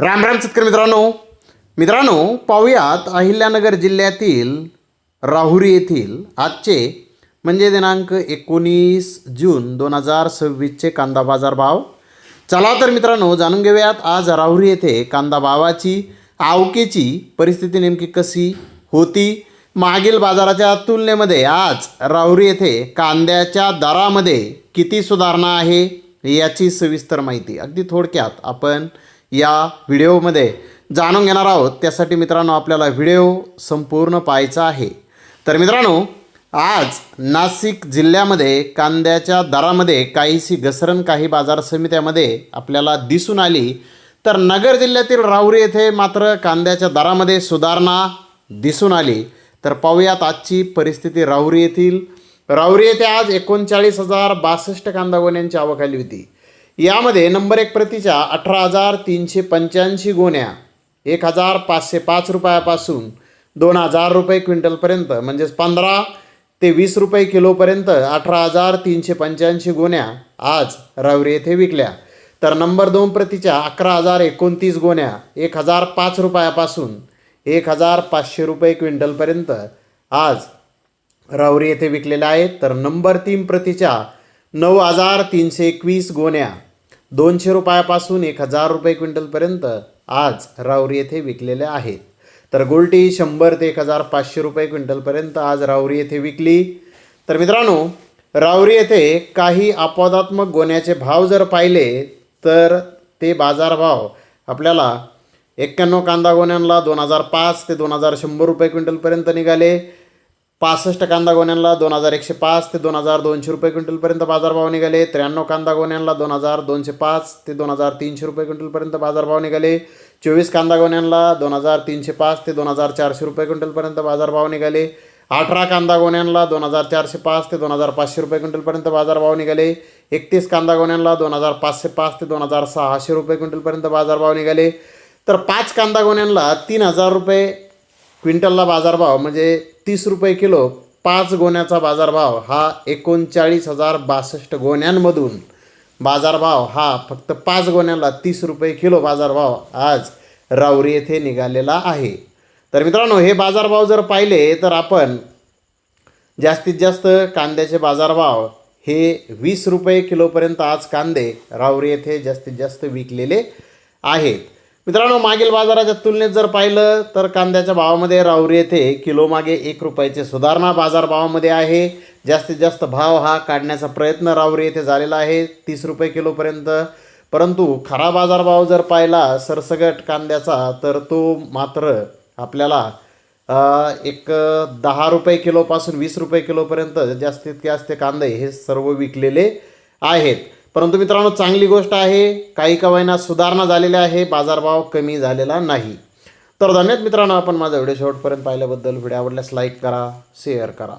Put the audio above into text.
राम राम शेतकरी मित्रांनो पाहूयात अहिल्यानगर जिल्ह्यातील राहुरी येथील आजचे म्हणजे दिनांक 19 जून 2026चे कांदा बाजार भाव। चला तर मित्रांनो जाणून घेऊयात आज राहुरी येथे कांदा भावाची आवकेची परिस्थिती नेमकी कशी होती। मागील बाजाराच्या तुलनेमध्ये आज राहुरी येथे कांद्याच्या दरामध्ये किती सुधारणा आहे याची सविस्तर माहिती अगदी थोडक्यात आपण या व्हिडिओमध्ये जाणून घेणार आहोत। त्यासाठी मित्रांनो आपल्याला व्हिडिओ संपूर्ण पाहायचा आहे। तर मित्रांनो आज नाशिक जिल्ह्यामध्ये कांद्याच्या दरामध्ये काहीशी घसरण काही बाजार समित्यामध्ये आपल्याला दिसून आली, तर नगर जिल्ह्यातील राहुरी येथे मात्र कांद्याच्या दरामध्ये सुधारणा दिसून आली। तर पाहूयात आजची परिस्थिती राहुरी येथे आज 39,062 कांदा गोण्यांची आवक आली होती। यामध्ये नंबर 1 प्रतीच्या 18,385 गोण्या 1,505 रुपयापासून 2,000 रुपये क्विंटलपर्यंत म्हणजेच 15 ते 20 रुपये किलोपर्यंत 18,385 गोण्या आज राहुरी येथे विकल्या। तर नंबर 2 प्रतीच्या 11,029 गोण्या 1,005 रुपयापासून 1,500 रुपये क्विंटलपर्यंत आज राहुरी येथे विकलेल्या आहेत। तर नंबर 3 प्रतीच्या 9,321 गोण्या 200 रुपयापासून 1,000 रुपये क्विंटलपर्यंत आज राहुरी येथे विकलेल्या आहेत। तर गोल्टी 100 ते 1,500 रुपये क्विंटलपर्यंत आज राहुरी येथे विकली। तर मित्रांनो राहुरी येथे काही अपवादात्मक गोण्याचे भाव जर पाहिले तर ते बाजारभाव आपल्याला 91 कांदा गोण्यांना 2,005 ते 2,100 रुपये क्विंटलपर्यंत निघाले। 65 कांदा गोण्यांना 2,105 ते 2,200 रुपये क्विंटलपर्यंत बाजारभाव निघाले। 93 कांदा गोण्यांना 2,205 ते 2,300 रुपये क्विंटलपर्यंत बाजारभाव निघाले। 24 कांदा गोण्यांना 2,305 ते 2,400 रुपये क्विंटलपर्यंत बाजारभाव निघाले। 18 कांदा गोण्यांना 2,405 ते 2,500 रुपये क्विंटलपर्यंत बाजारभाव निघाले। 31 कांदा गोण्यांना 2,505 ते 2,600 रुपये क्विंटलपर्यंत बाजारभाव निघाले। तर 5 कांदा गोण्यांना 3,000 रुपये क्विंटलला बाजारभाव म्हणजे 30 रुपये किलो 5 गोण्याचा बाजारभाव हा 39,062 गोण्यांमधून बाजारभाव हा फक्त 5 गोण्यांना 30 रुपये किलो बाजारभाव आज राहुरी येथे निघालेला आहे। तर मित्रांनो हे बाजारभाव जर पाहिले तर आपण जास्तीत जास्त कांद्याचे बाजारभाव हे 20 रुपये किलोपर्यंत आज कांदे राहुरी येथे जास्तीत जास्त विकलेले आहेत। मित्रांनो मागील बाजाराच्या तुलनेत जर पाहिलं तर कांद्याच्या भावामध्ये राहुरी येथे किलोमागे 1 रुपयाची सुधारणा बाजारभावामध्ये आहे। जास्तीत जास्त भाव हा काढण्याचा प्रयत्न राहुरी येथे झालेला आहे 30 रुपये किलोपर्यंत, परंतु खरा बाजारभाव जर पाहिला सरसगट कांद्याचा तर तो मात्र आपल्याला 10 रुपये किलोपासून 20 रुपये किलोपर्यंत जास्तीत जास्त कांदे हे सर्व विकलेले आहेत। परंतु मित्रांनो चांगली गोष्ट आहे काही कवायना सुधारणा झालेल्या आहे, बाजारभाव कमी झालेला नाही। तर धन्यवाद मित्रांनो, आपण माझा व्हिडिओ शेवटपर्यंत पाहिल्याबद्दल। व्हिडिओ आवडल्यास लाईक करा, शेअर करा।